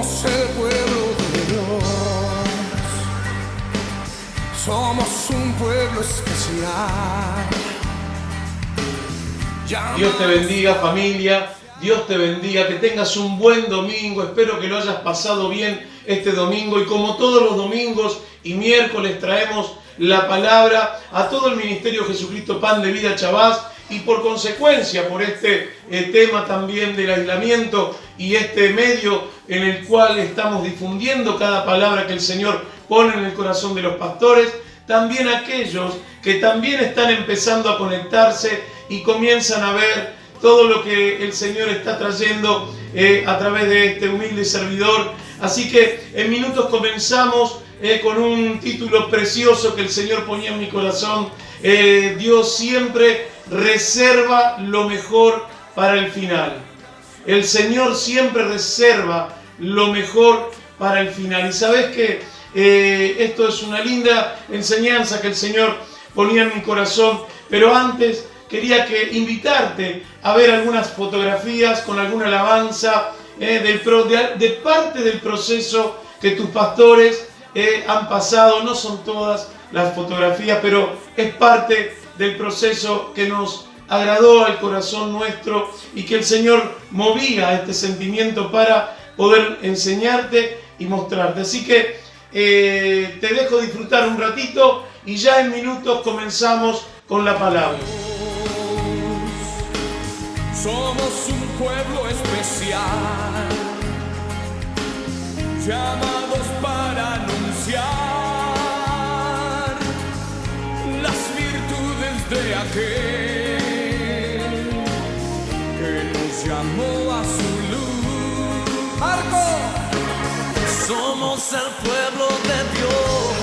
Somos el pueblo de Dios, somos un pueblo especial. Dios te bendiga, familia, Dios te bendiga, que tengas un buen domingo, espero que lo hayas pasado bien este domingo y como todos los domingos y miércoles traemos la palabra a todo el Ministerio Jesucristo Pan de Vida Chavás y por consecuencia por este tema también del aislamiento y este medio en el cual estamos difundiendo cada palabra que el Señor pone en el corazón de los pastores, también aquellos que también están empezando a conectarse y comienzan a ver todo lo que el Señor está trayendo a través de este humilde servidor. Así que en minutos comenzamos con un título precioso que el Señor ponía en mi corazón. Dios siempre reserva lo mejor para el final. El Señor siempre reserva lo mejor para el final. Y sabes que esto es una linda enseñanza que el Señor ponía en mi corazón. Pero antes quería invitarte a ver algunas fotografías con alguna alabanza de parte del proceso que tus pastores han pasado. No son todas las fotografías, pero es parte del proceso que nos agradó al corazón nuestro y que el Señor movía este sentimiento para poder enseñarte y mostrarte. Así que te dejo disfrutar un ratito y ya en minutos comenzamos con la palabra. Somos un pueblo especial, llamados para anunciar las virtudes de aquel que nos llamó a su luz. ¡Marco! Somos el pueblo de Dios,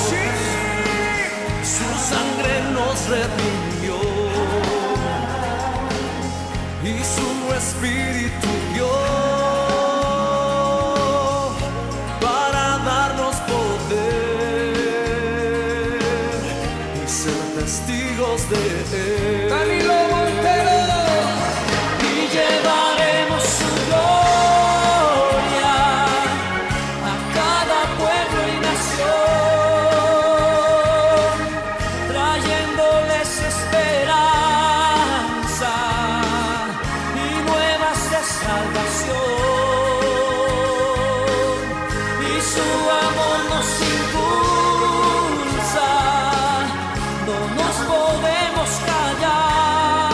sí. Su sangre nos redimió y su espíritu dio para darnos poder y ser testigos de él. Danilo Montero. Y llevaremos su gloria a cada pueblo y nación, trayéndoles esperanza salvación, y su amor nos impulsa, no nos podemos callar,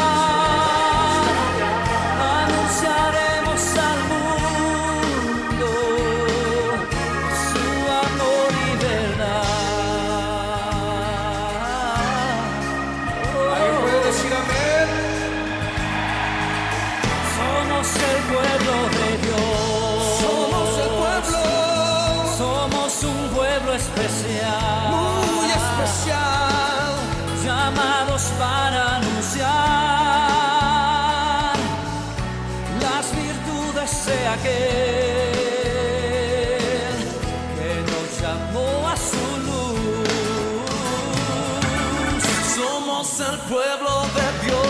anunciaremos al mundo su amor y verdad. ¿Alguien puede decir amén? Somos el pueblo de Dios, Somos el pueblo, somos un pueblo especial, muy especial, llamados para anunciar las virtudes de aquel que nos llamó a su luz. Somos el pueblo de Dios,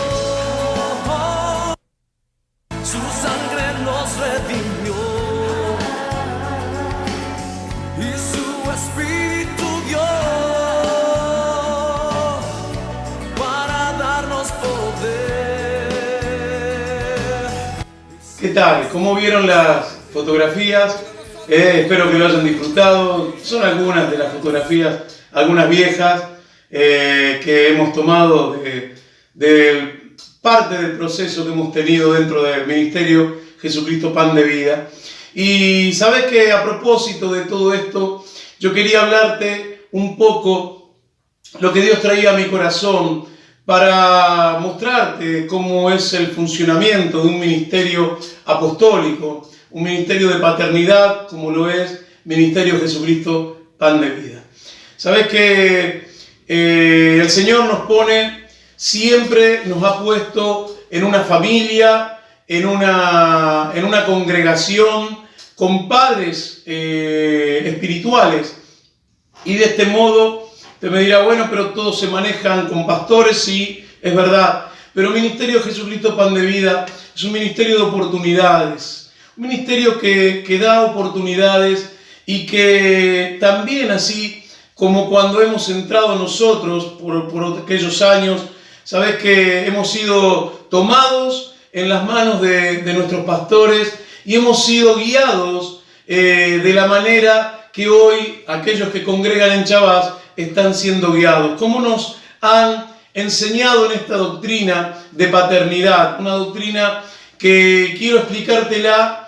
nos redimió y su espíritu dio para darnos poder. ¿Qué tal? ¿Cómo vieron las fotografías? Espero que lo hayan disfrutado. Son algunas de las fotografías, algunas viejas que hemos tomado de parte del proceso que hemos tenido dentro del Ministerio Jesucristo Pan de Vida. Y sabes que a propósito de todo esto, yo quería hablarte un poco lo que Dios traía a mi corazón para mostrarte cómo es el funcionamiento de un ministerio apostólico, un ministerio de paternidad como lo es Ministerio Jesucristo Pan de Vida. Sabes que el Señor siempre nos ha puesto en una familia, en una congregación con padres espirituales. Y de este modo te me dirá, bueno, pero todos se manejan con pastores, sí, es verdad. Pero Ministerio Jesucristo Pan de Vida es un ministerio de oportunidades, ministerio que da oportunidades y que también, así como cuando hemos entrado nosotros por aquellos años, sabes que hemos sido tomados en las manos de nuestros pastores y hemos sido guiados de la manera que hoy aquellos que congregan en Chabás están siendo guiados. Cómo nos han enseñado en esta doctrina de paternidad, una doctrina que quiero explicártela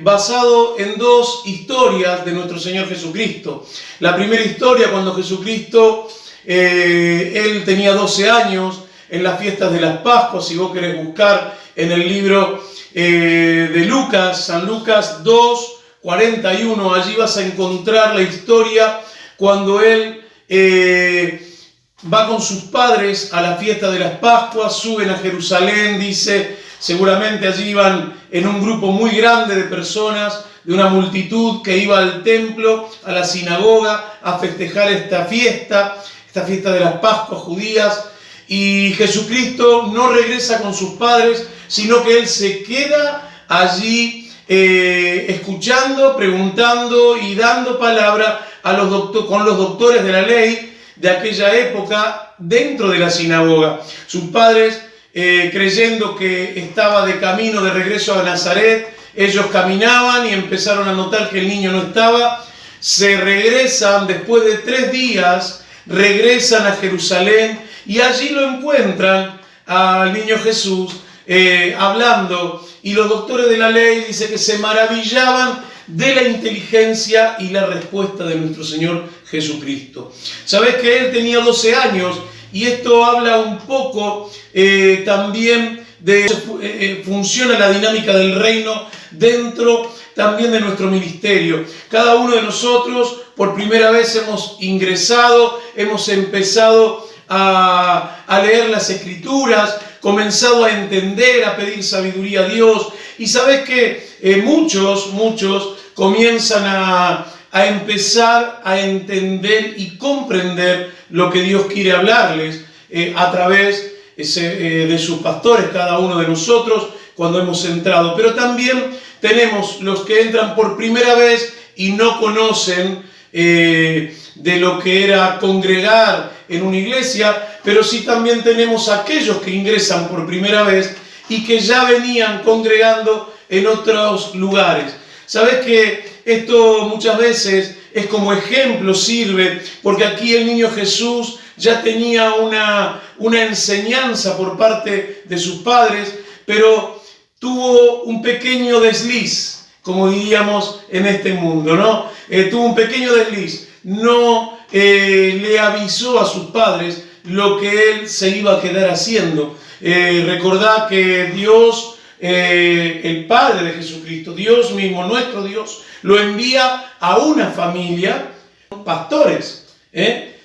basado en dos historias de nuestro Señor Jesucristo. La primera historia, cuando Jesucristo, él tenía 12 años en las fiestas de las Pascuas. Si vos querés buscar en el libro de Lucas, San Lucas 2, 41, allí vas a encontrar la historia cuando él va con sus padres a la fiesta de las Pascuas, suben a Jerusalén, dice, seguramente allí iban en un grupo muy grande de personas, de una multitud que iba al templo, a la sinagoga, a festejar esta fiesta de las Pascuas judías, y Jesucristo no regresa con sus padres, sino que él se queda allí escuchando, preguntando y dando palabra con los doctores de la ley de aquella época dentro de la sinagoga. Sus padres, creyendo que estaba de camino de regreso a Nazaret, ellos caminaban y empezaron a notar que el niño no estaba. Se regresan, después de 3 días, regresan a Jerusalén y allí lo encuentran al niño Jesús hablando. Y los doctores de la ley dice que se maravillaban de la inteligencia y la respuesta de nuestro Señor Jesucristo. Sabés que él tenía 12 años y esto habla un poco también de funciona la dinámica del reino dentro también de nuestro ministerio. Cada uno de nosotros por primera vez hemos ingresado, hemos empezado a leer las Escrituras, comenzado a entender, a pedir sabiduría a Dios. Y sabés que muchos comienzan a empezar a entender y comprender lo que Dios quiere hablarles a través de sus pastores, cada uno de nosotros, cuando hemos entrado. Pero también tenemos los que entran por primera vez y no conocen de lo que era congregar en una iglesia, pero sí también tenemos aquellos que ingresan por primera vez y que ya venían congregando en otros lugares. Sabes que esto muchas veces es como ejemplo, sirve, porque aquí el niño Jesús ya tenía una enseñanza por parte de sus padres, pero tuvo un pequeño desliz, como diríamos en este mundo, ¿no? Tuvo un pequeño desliz, no le avisó a sus padres lo que él se iba a quedar haciendo. Recordá que Dios, el Padre de Jesucristo, Dios mismo, nuestro Dios, lo envía a una familia, pastores,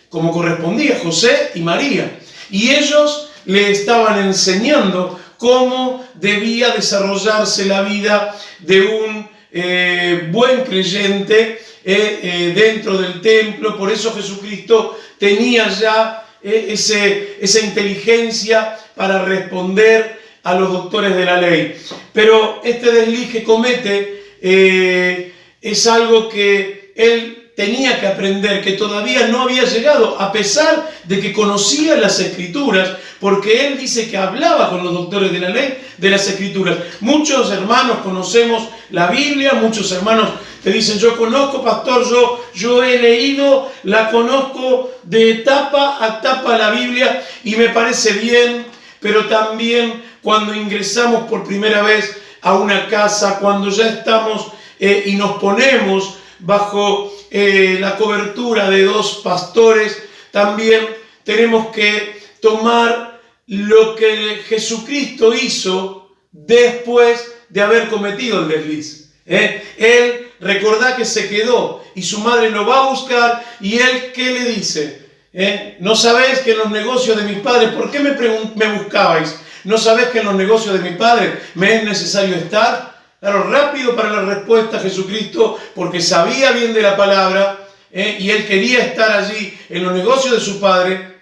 como correspondía, José y María. Y ellos le estaban enseñando cómo debía desarrollarse la vida de un buen creyente dentro del templo. Por eso Jesucristo tenía ya esa inteligencia para responder a los doctores de la ley. Pero este desliz que comete es algo que él tenía que aprender, que todavía no había llegado, a pesar de que conocía las Escrituras, porque él dice que hablaba con los doctores de la ley de las Escrituras. Muchos hermanos conocemos la Biblia, muchos hermanos te dicen, yo conozco, pastor, yo he leído, la conozco de tapa a tapa la Biblia y me parece bien, pero también cuando ingresamos por primera vez a una casa, cuando ya estamos y nos ponemos bajo la cobertura de 2 pastores, también tenemos que tomar lo que Jesucristo hizo después de haber cometido el desliz. Él, recordá que se quedó y su madre lo va a buscar y él, ¿qué le dice? ¿No sabéis que en los negocios de mi padre, por qué me buscabais? ¿No sabéis que en los negocios de mi padre me es necesario estar? Claro, rápido para la respuesta Jesucristo, porque sabía bien de la palabra, y él quería estar allí en los negocios de su padre,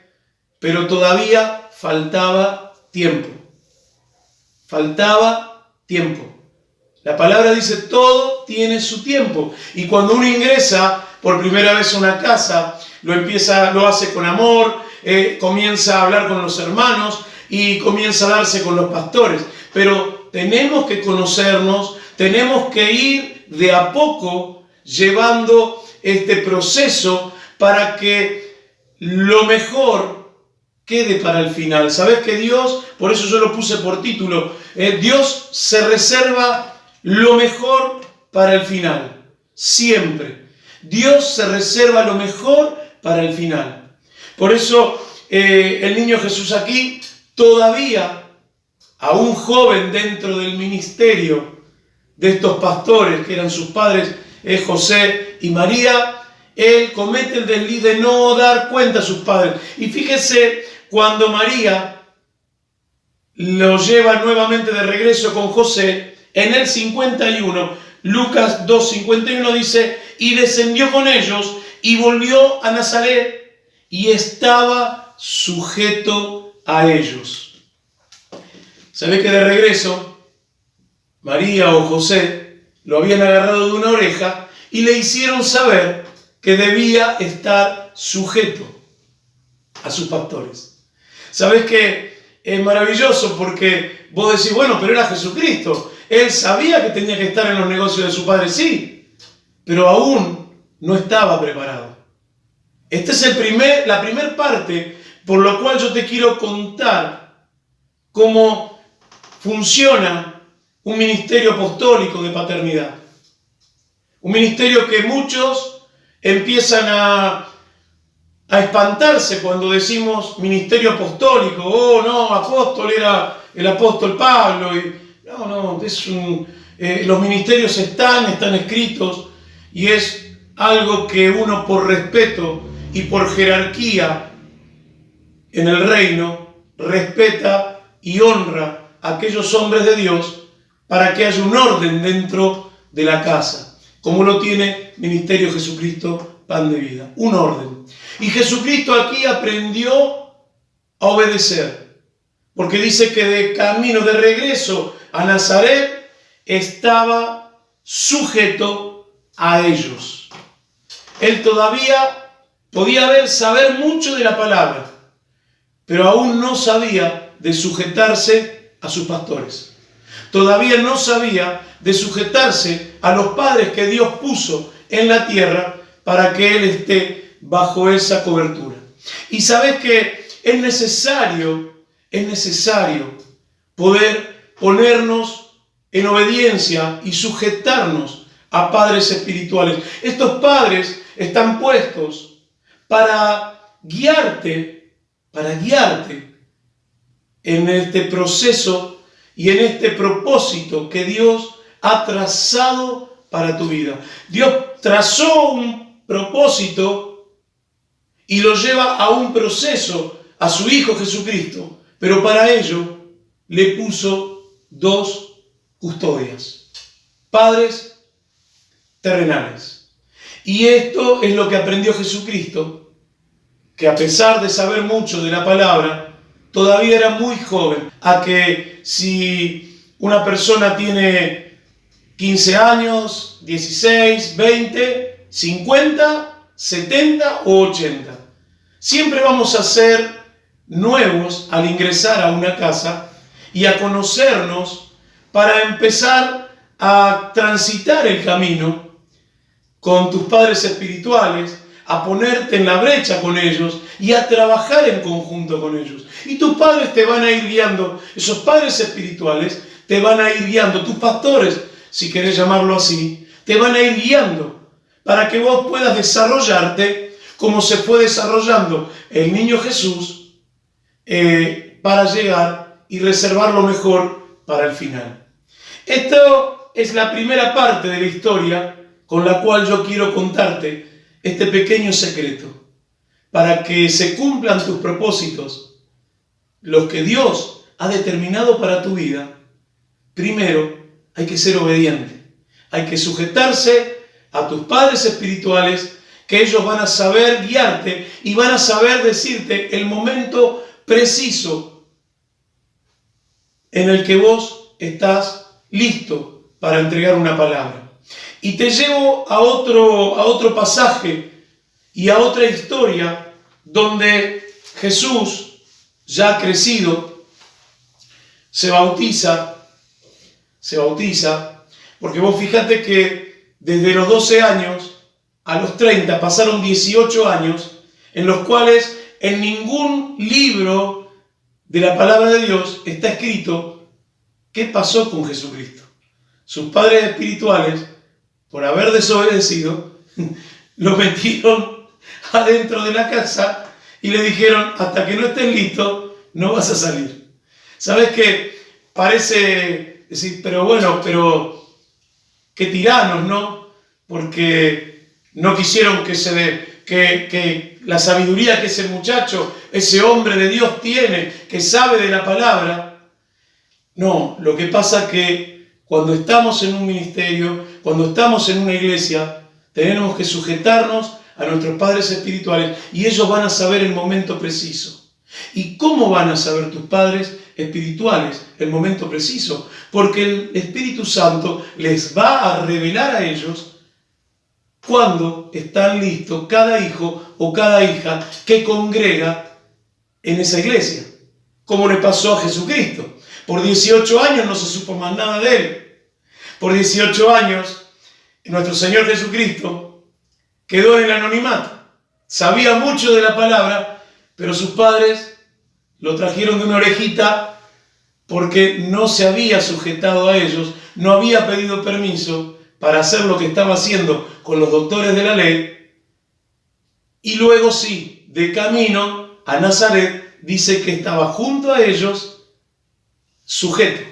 pero todavía faltaba tiempo. Faltaba tiempo. La palabra dice, todo tiene su tiempo. Y cuando uno ingresa por primera vez a una casa, lo hace con amor, comienza a hablar con los hermanos y comienza a darse con los pastores. Pero tenemos que conocernos, tenemos que ir de a poco llevando este proceso para que lo mejor quede para el final. ¿Sabes que Dios, por eso yo lo puse por título, Dios se reserva lo mejor para el final? Siempre. Dios se reserva lo mejor para el final. Por eso el niño Jesús aquí, todavía aún joven dentro del ministerio de estos pastores que eran sus padres, José y María, él comete el desliz de no dar cuenta a sus padres. Y fíjese, cuando María lo lleva nuevamente de regreso con José, en el 51, Lucas 2:51 dice, y descendió con ellos y volvió a Nazaret y estaba sujeto a ellos. ¿Sabe que de regreso María o José lo habían agarrado de una oreja y le hicieron saber que debía estar sujeto a sus pastores? ¿Sabes que es maravilloso? Porque vos decís, bueno, pero era Jesucristo. Él sabía que tenía que estar en los negocios de su padre, sí, pero aún no estaba preparado. Esta es la primera parte por lo cual yo te quiero contar cómo funciona un ministerio apostólico de paternidad. Un ministerio que muchos empiezan a espantarse cuando decimos ministerio apostólico. Oh, no, apóstol era el apóstol Pablo. No, los ministerios están escritos y es algo que uno por respeto y por jerarquía en el reino respeta y honra a aquellos hombres de Dios para que haya un orden dentro de la casa, como lo tiene Ministerio Jesucristo Pan de Vida, un orden. Y Jesucristo aquí aprendió a obedecer, porque dice que de camino de regreso a Nazaret estaba sujeto a ellos. Él todavía podía saber mucho de la palabra, pero aún no sabía de sujetarse a sus pastores. Todavía no sabía de sujetarse a los padres que Dios puso en la tierra para que él esté bajo esa cobertura. Y sabes que es necesario poder ponernos en obediencia y sujetarnos a padres espirituales. Estos padres están puestos para guiarte en este proceso y en este propósito que Dios ha trazado para tu vida. Dios trazó un propósito y lo lleva a un proceso, a su Hijo Jesucristo, pero para ello le puso dos custodias, padres terrenales. Y esto es lo que aprendió Jesucristo, que a pesar de saber mucho de la palabra, todavía era muy joven, a que si una persona tiene 15 años, 16, 20, 50, 70 o 80, siempre vamos a ser nuevos al ingresar a una casa y a conocernos para empezar a transitar el camino con tus padres espirituales, a ponerte en la brecha con ellos y a trabajar en conjunto con ellos. Y tus padres te van a ir guiando, esos padres espirituales te van a ir guiando, tus pastores, si querés llamarlo así, te van a ir guiando para que vos puedas desarrollarte como se fue desarrollando el niño Jesús para llegar y reservar lo mejor para el final. Esto es la primera parte de la historia con la cual yo quiero contarte este pequeño secreto, para que se cumplan tus propósitos, los que Dios ha determinado para tu vida. Primero, hay que ser obediente, hay que sujetarse a tus padres espirituales, que ellos van a saber guiarte y van a saber decirte el momento preciso en el que vos estás listo para entregar una palabra. Y te llevo a otro pasaje y a otra historia donde Jesús, ya crecido, se bautiza, porque vos fíjate que desde los 12 años a los 30 pasaron 18 años en los cuales en ningún libro de la palabra de Dios está escrito qué pasó con Jesucristo. Sus padres espirituales, por haber desobedecido, lo metieron adentro de la casa y le dijeron, hasta que no estés listo, no vas a salir. ¿Sabes qué? Parece decir, pero qué tiranos, ¿no? Porque no quisieron que la sabiduría que ese muchacho, ese hombre de Dios tiene, que sabe de la palabra. No, lo que pasa es que cuando estamos en un ministerio, cuando estamos en una iglesia, tenemos que sujetarnos a nuestros padres espirituales y ellos van a saber el momento preciso. ¿Y cómo van a saber tus padres espirituales el momento preciso? Porque el Espíritu Santo les va a revelar a ellos cuando están listos cada hijo o cada hija que congrega en esa iglesia, como le pasó a Jesucristo. Por 18 años no se supo más nada de él. Por 18 años nuestro Señor Jesucristo quedó en el anonimato. Sabía mucho de la palabra, pero sus padres lo trajeron de una orejita porque no se había sujetado a ellos, no había pedido permiso para hacer lo que estaba haciendo con los doctores de la ley. Y luego sí, de camino a Nazaret, dice que estaba junto a ellos sujeto.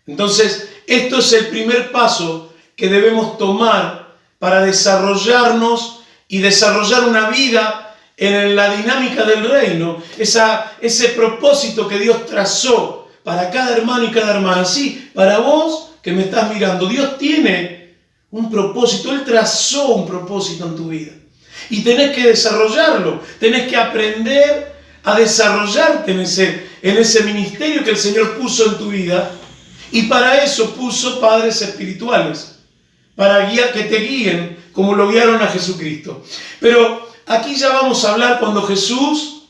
Entonces, esto es el primer paso que debemos tomar para desarrollarnos y desarrollar una vida en la dinámica del reino, ese propósito que Dios trazó para cada hermano y cada hermana. Sí, para vos que me estás mirando, Dios tiene un propósito, Él trazó un propósito en tu vida. Y tenés que desarrollarlo, tenés que aprender a desarrollarte en ese ministerio que el Señor puso en tu vida. Y para eso puso padres espirituales, para que te guíen como lo guiaron a Jesucristo. Pero aquí ya vamos a hablar cuando Jesús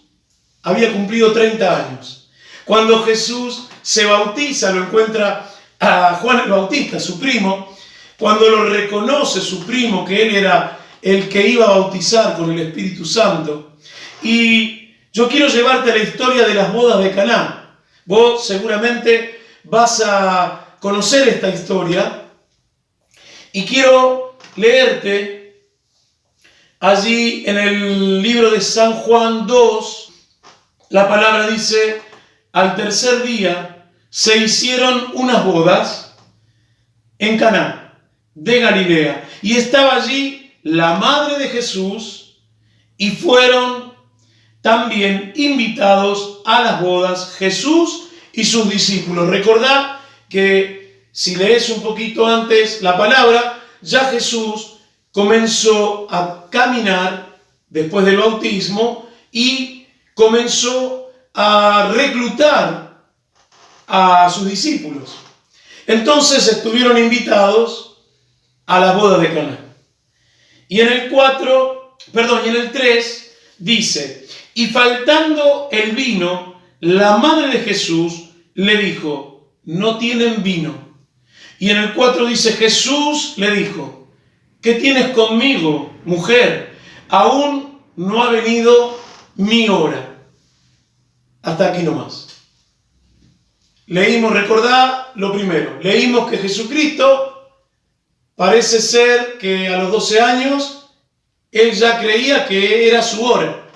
había cumplido 30 años. Cuando Jesús se bautiza, lo encuentra a Juan el Bautista, su primo, cuando lo reconoce su primo, que él era el que iba a bautizar con el Espíritu Santo. Y yo quiero llevarte a la historia de las bodas de Caná. Vos seguramente vas a conocer esta historia y quiero leerte allí en el libro de San Juan 2, la palabra dice, al tercer día se hicieron unas bodas en Caná de Galilea y estaba allí la madre de Jesús y fueron también invitados a las bodas Jesús y sus discípulos. Recordá que si lees un poquito antes la palabra, ya Jesús comenzó a caminar después del bautismo y comenzó a reclutar a sus discípulos. Entonces estuvieron invitados a las bodas de Caná. Y en el 3 dice, y faltando el vino, la madre de Jesús le dijo, no tienen vino. Y en el 4 dice, Jesús le dijo, ¿qué tienes conmigo, mujer? Aún no ha venido mi hora. Hasta aquí nomás. Recordá lo primero, leímos que Jesucristo parece ser que a los 12 años él ya creía que era su hora,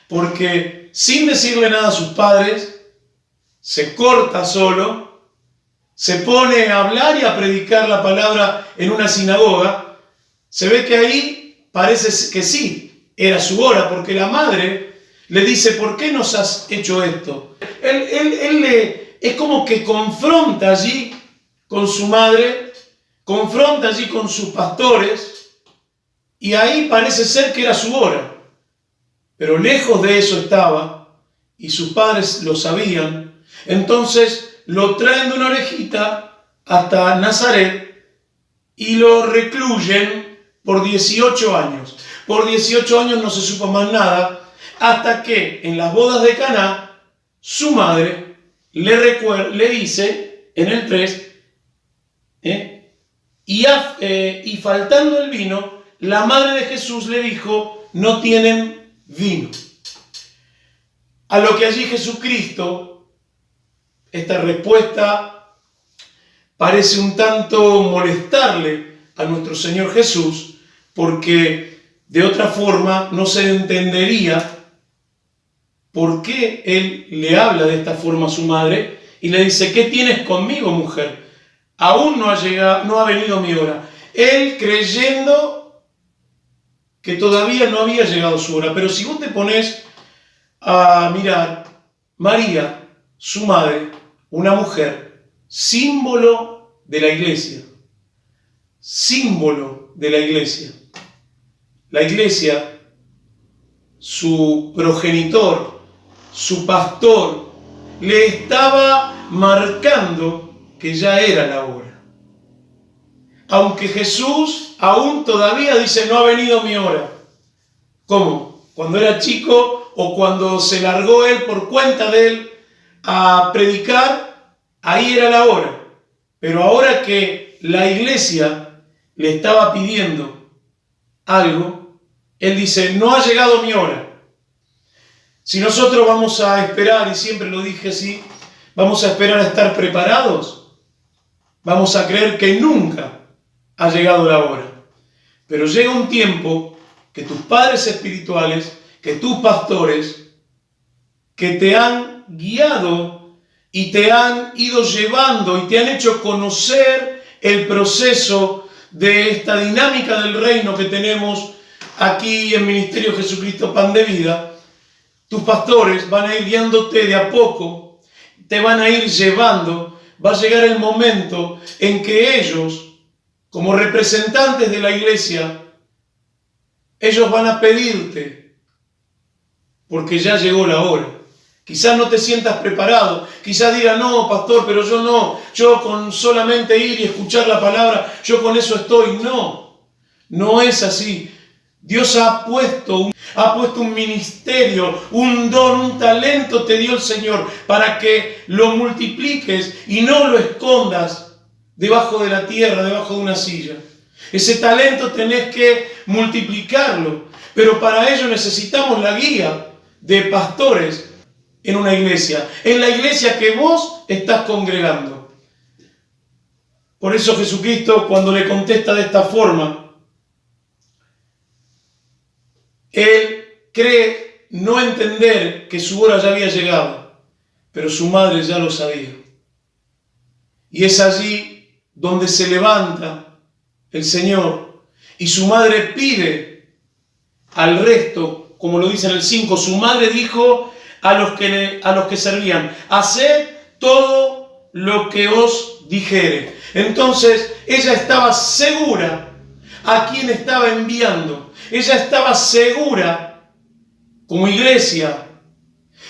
porque sin decirle nada a sus padres, se corta solo, se pone a hablar y a predicar la palabra en una sinagoga. Se ve que ahí parece que sí, era su hora, porque la madre le dice, ¿por qué nos has hecho esto? Él es como que confronta allí con su madre, confronta allí con sus pastores, y ahí parece ser que era su hora. Pero lejos de eso estaba, y sus padres lo sabían. Entonces lo traen de una orejita hasta Nazaret y lo recluyen por 18 años. Por 18 años no se supo más nada, hasta que en las bodas de Caná, su madre le dice en el 3, y faltando el vino, la madre de Jesús le dijo, no tienen vino. A lo que allí Jesucristo, esta respuesta parece un tanto molestarle a nuestro Señor Jesús, porque de otra forma no se entendería por qué Él le habla de esta forma a su madre y le dice, ¿qué tienes conmigo, mujer? Aún no ha venido mi hora. Él creyendo que todavía no había llegado su hora. Pero si vos te pones a mirar, María, su madre, una mujer, símbolo de la iglesia. Símbolo de la iglesia. La iglesia, su progenitor, su pastor, le estaba marcando que ya era la hora. Aunque Jesús aún todavía dice, no ha venido mi hora. ¿Cómo? Cuando era chico o cuando se largó él por cuenta de él a predicar, ahí era la hora. Pero ahora que la iglesia le estaba pidiendo algo, él dice, no ha llegado mi hora. Si nosotros vamos a esperar, y siempre lo dije así, vamos a esperar a estar preparados, vamos a creer que nunca ha llegado la hora. Pero llega un tiempo que tus padres espirituales, que tus pastores, que te han guiado y te han ido llevando y te han hecho conocer el proceso de esta dinámica del reino que tenemos aquí en Ministerio Jesucristo Pan de Vida, tus pastores van a ir guiándote de a poco, te van a ir llevando, va a llegar el momento en que ellos, como representantes de la iglesia, ellos van a pedirte, porque ya llegó la hora. Quizás no te sientas preparado, quizás digas, no, pastor, pero yo no, yo con solamente ir y escuchar la palabra, yo con eso estoy. No, no es así. Dios ha puesto un ministerio, un don, un talento te dio el Señor para que lo multipliques y no lo escondas debajo de la tierra, debajo de una silla. Ese talento tenés que multiplicarlo, pero para ello necesitamos la guía de pastores en una iglesia, en la iglesia que vos estás congregando. Por eso Jesucristo, cuando le contesta de esta forma, Él cree no entender que su hora ya había llegado, pero su madre ya lo sabía. Y es allí donde se levanta el Señor y su madre pide al resto, como lo dice en el 5, su madre dijo a los que servían, haced todo lo que os dijere. Entonces ella estaba segura a quién estaba enviando. Ella estaba segura, como iglesia,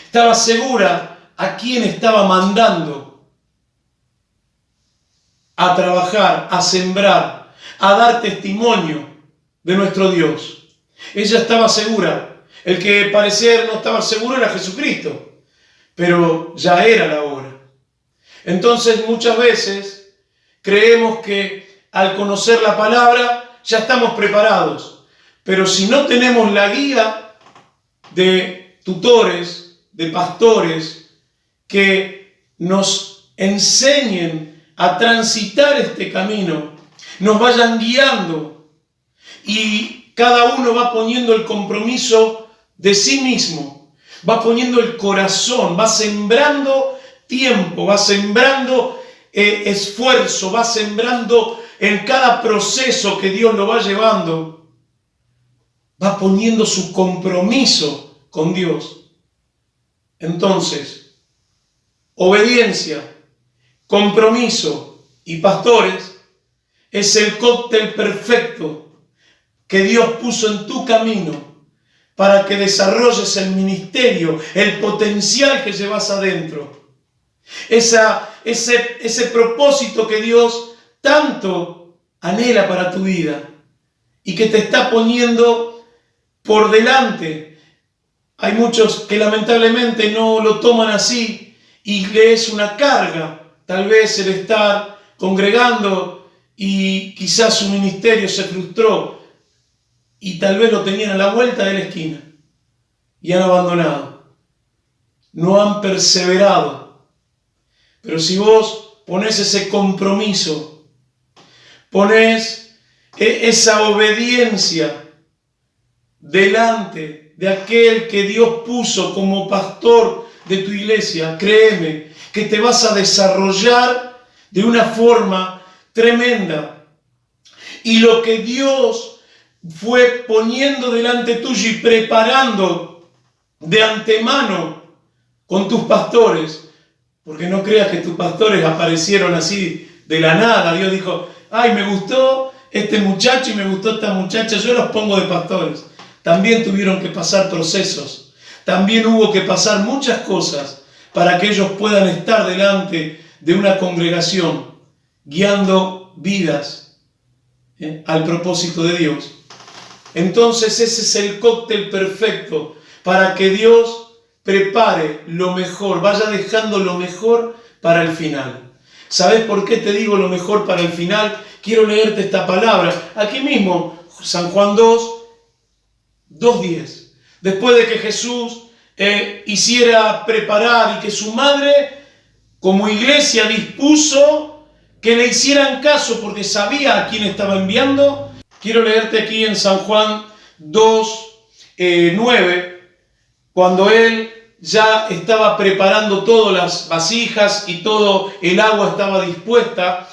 estaba segura a quién estaba mandando a trabajar, a sembrar, a dar testimonio de nuestro Dios. Ella estaba segura. El que parecía no estar seguro era Jesucristo, pero ya era la hora. Entonces muchas veces creemos que al conocer la palabra ya estamos preparados. Pero si no tenemos la guía de tutores, de pastores, que nos enseñen a transitar este camino, nos vayan guiando y cada uno va poniendo el compromiso de sí mismo, va poniendo el corazón, va sembrando tiempo, va sembrando esfuerzo, va sembrando en cada proceso que Dios lo va llevando, va poniendo su compromiso con Dios. Entonces, obediencia, compromiso y pastores es el cóctel perfecto que Dios puso en tu camino para que desarrolles el ministerio, el potencial que llevas adentro. ese propósito que Dios tanto anhela para tu vida y que te está poniendo por delante. Hay muchos que lamentablemente no lo toman así y le es una carga, tal vez el estar congregando y quizás su ministerio se frustró y tal vez lo tenían a la vuelta de la esquina y han abandonado, no han perseverado. Pero si vos ponés ese compromiso, ponés esa obediencia delante de aquel que Dios puso como pastor de tu iglesia, créeme que te vas a desarrollar de una forma tremenda. Y lo que Dios fue poniendo delante tuyo y preparando de antemano con tus pastores, porque no creas que tus pastores aparecieron así de la nada. Dios dijo, ay, me gustó este muchacho y me gustó esta muchacha, yo los pongo de pastores. También tuvieron que pasar procesos, también hubo que pasar muchas cosas para que ellos puedan estar delante de una congregación, guiando vidas al propósito de Dios. Entonces ese es el cóctel perfecto para que Dios prepare lo mejor, vaya dejando lo mejor para el final. ¿Sabes por qué te digo lo mejor para el final? Quiero leerte esta palabra, aquí mismo, San Juan 2:10. Después de que Jesús hiciera preparar y que su madre, como iglesia, dispuso que le hicieran caso porque sabía a quién estaba enviando. Quiero leerte aquí en San Juan 2:9, cuando él ya estaba preparando todas las vasijas y todo el agua estaba dispuesta.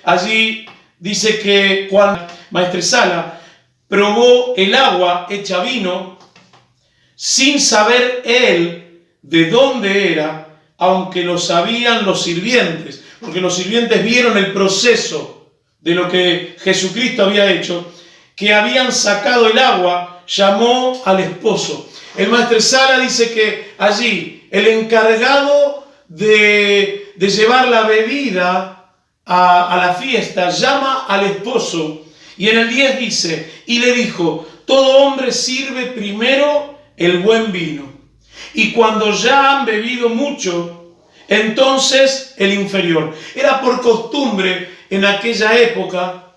Allí dice que Juan Maestresala probó el agua hecha vino sin saber él de dónde era, aunque lo sabían los sirvientes, porque los sirvientes vieron el proceso de lo que Jesucristo había hecho, que habían sacado el agua, llamó al esposo. El Maestresala dice que allí el encargado de llevar la bebida a la fiesta llama al esposo, y en el 10 dice, y le dijo, todo hombre sirve primero el buen vino, y cuando ya han bebido mucho, entonces el inferior. Era por costumbre en aquella época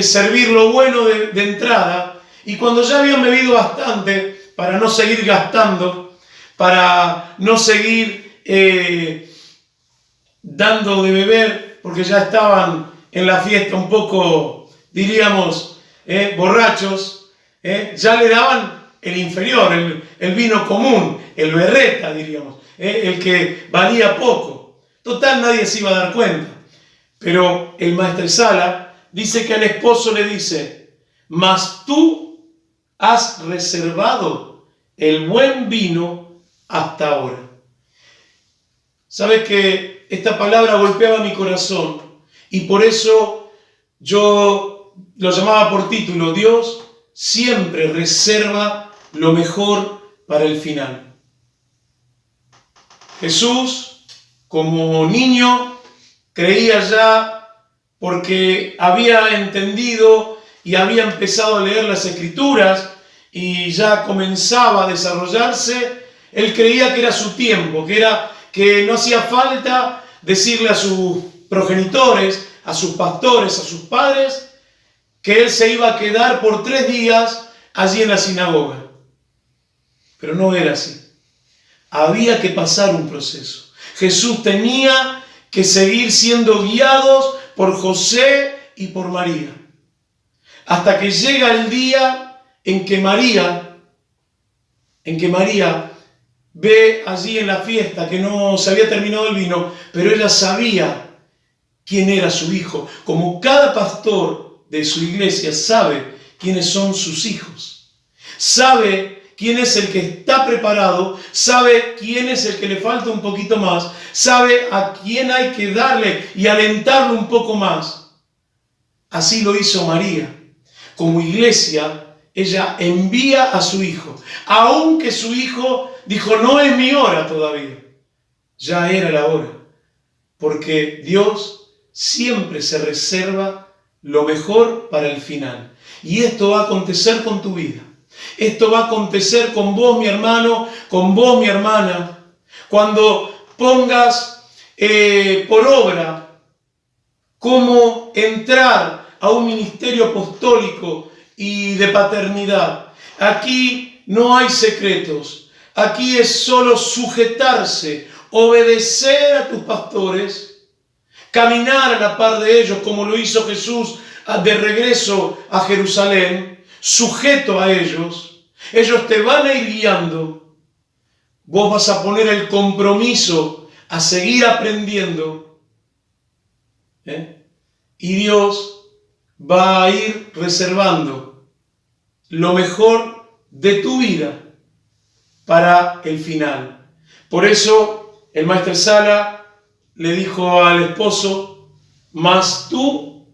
servir lo bueno de entrada, y cuando ya habían bebido bastante, para no seguir gastando, para no seguir dando de beber, porque ya estaban en la fiesta un poco, diríamos, borrachos, ya le daban el inferior, el vino común, el berreta, diríamos, el que valía poco. Total, nadie se iba a dar cuenta. Pero el Maestresala dice que al esposo le dice, mas tú has reservado el buen vino hasta ahora. ¿Sabes que esta palabra golpeaba mi corazón? Y por eso yo lo llamaba por título, Dios siempre reserva lo mejor para el final. Jesús, como niño, creía ya porque había entendido y había empezado a leer las Escrituras y ya comenzaba a desarrollarse. Él creía que era su tiempo, que no hacía falta decirle a sus progenitores, a sus pastores, a sus padres, que él se iba a quedar por 3 días allí en la sinagoga. Pero no era así. Había que pasar un proceso. Jesús tenía que seguir siendo guiados por José y por María. Hasta que llega el día en que María ve allí en la fiesta que no se había terminado el vino, pero ella sabía quién era su hijo. Como cada pastor de su iglesia sabe quiénes son sus hijos. Sabe quién es el que está preparado, sabe quién es el que le falta un poquito más, sabe a quién hay que darle y alentarlo un poco más. Así lo hizo María. Como iglesia, ella envía a su hijo, aunque su hijo dijo, no es mi hora todavía. Ya era la hora. porque Dios siempre se reserva lo mejor para el final. Y esto va a acontecer con tu vida. Esto va a acontecer con vos, mi hermano, con vos, mi hermana, cuando pongas por obra cómo entrar a un ministerio apostólico y de paternidad. Aquí no hay secretos. Aquí es solo sujetarse, obedecer a tus pastores, caminar a la par de ellos como lo hizo Jesús de regreso a Jerusalén, sujeto a ellos. Ellos te van a ir guiando. Vos vas a poner el compromiso a seguir aprendiendo. Y Dios va a ir reservando lo mejor de tu vida para el final. Por eso el Maestresala le dijo al esposo: mas tú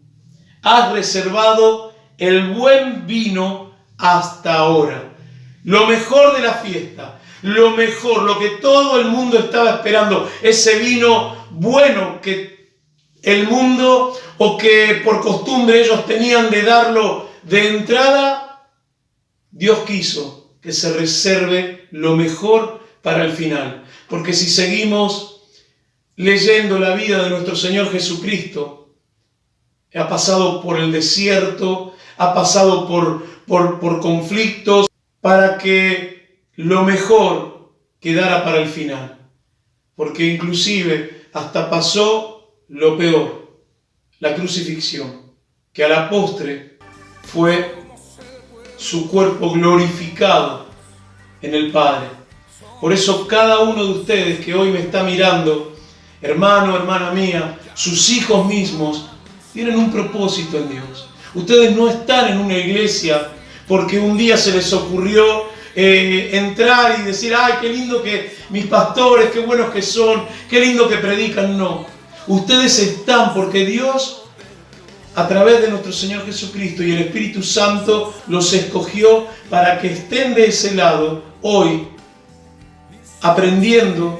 has reservado el buen vino hasta ahora. Lo mejor de la fiesta, lo mejor, lo que todo el mundo estaba esperando, ese vino bueno que el mundo o que por costumbre ellos tenían de darlo de entrada. Dios quiso que se reserve lo mejor para el final, porque si seguimos leyendo la vida de nuestro Señor Jesucristo, ha pasado por el desierto, ha pasado por conflictos, para que lo mejor quedara para el final. Porque inclusive hasta pasó lo peor, la crucifixión, que a la postre fue su cuerpo glorificado en el Padre. Por eso cada uno de ustedes que hoy me está mirando, hermano, hermana mía, sus hijos mismos, tienen un propósito en Dios. Ustedes no están en una iglesia porque un día se les ocurrió entrar y decir: ¡ay, qué lindo que mis pastores, qué buenos que son, qué lindo que predican! No. Ustedes están porque Dios, a través de nuestro Señor Jesucristo y el Espíritu Santo, los escogió para que estén de ese lado hoy, aprendiendo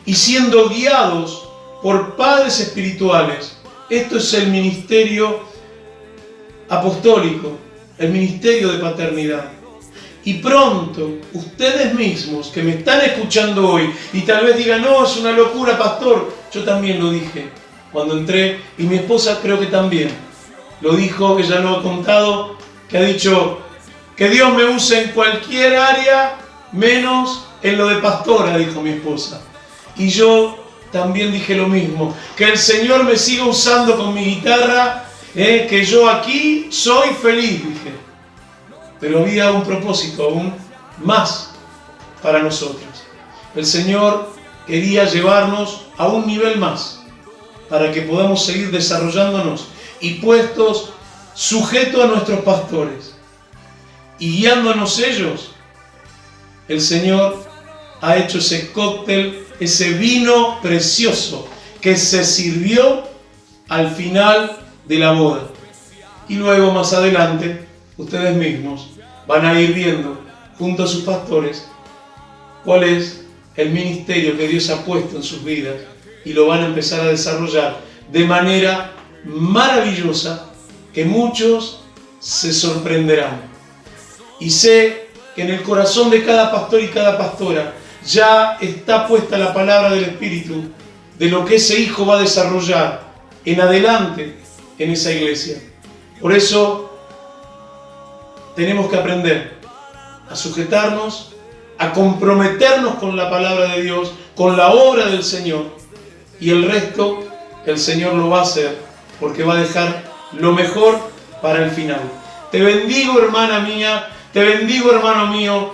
y siendo guiados por padres espirituales. Esto es el ministerio apostólico, el ministerio de paternidad. Y pronto, ustedes mismos que me están escuchando hoy y tal vez digan: no, es una locura, pastor. Yo también lo dije cuando entré, y mi esposa creo que también lo dijo. Ella lo ha contado, que ha dicho: que Dios me use en cualquier área menos en lo de pastora, dijo mi esposa. Y yo también dije lo mismo: que el Señor me siga usando con mi guitarra, que yo aquí soy feliz, dije. Pero había un propósito aún más para nosotros. El Señor quería llevarnos a un nivel más, para que podamos seguir desarrollándonos y puestos sujetos a nuestros pastores y guiándonos ellos. El Señor ha hecho ese cóctel, ese vino precioso que se sirvió al final de la boda. Y luego, más adelante, ustedes mismos van a ir viendo junto a sus pastores cuál es el ministerio que Dios ha puesto en sus vidas, y lo van a empezar a desarrollar de manera maravillosa que muchos se sorprenderán. Y sé que en el corazón de cada pastor y cada pastora ya está puesta la palabra del Espíritu de lo que ese hijo va a desarrollar en adelante en esa iglesia. Por eso tenemos que aprender a sujetarnos, a comprometernos con la palabra de Dios, con la obra del Señor, y el resto el Señor lo va a hacer, porque va a dejar lo mejor para el final. Te bendigo, hermana mía, te bendigo, hermano mío.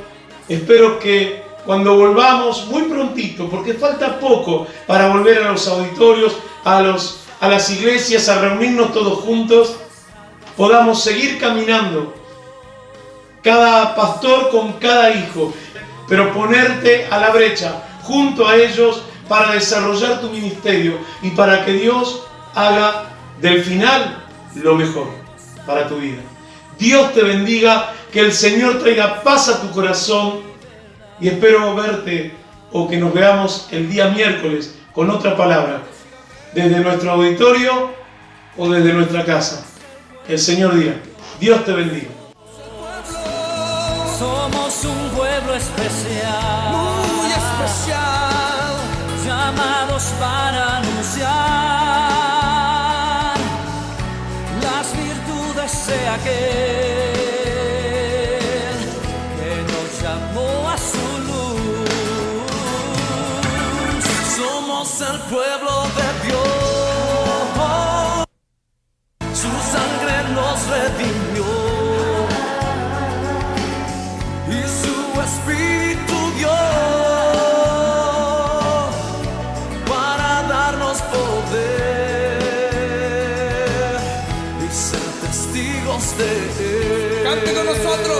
Espero que cuando volvamos muy prontito, porque falta poco para volver a los auditorios, a las iglesias, a reunirnos todos juntos, podamos seguir caminando, cada pastor con cada hijo, pero ponerte a la brecha junto a ellos para desarrollar tu ministerio y para que Dios haga del final lo mejor para tu vida. Dios te bendiga, que el Señor traiga paz a tu corazón, y espero verte o que nos veamos el día miércoles con otra palabra. desde nuestro auditorio o desde nuestra casa. El Señor diga, Dios te bendiga. Somos un pueblo especial, Muy especial. llamados para anunciar las virtudes de aquel que nos llamó a su luz. Somos el pueblo de Dios, su sangre nos redimió y su espíritu dio para darnos poder y ser testigos de él. Cante con nosotros.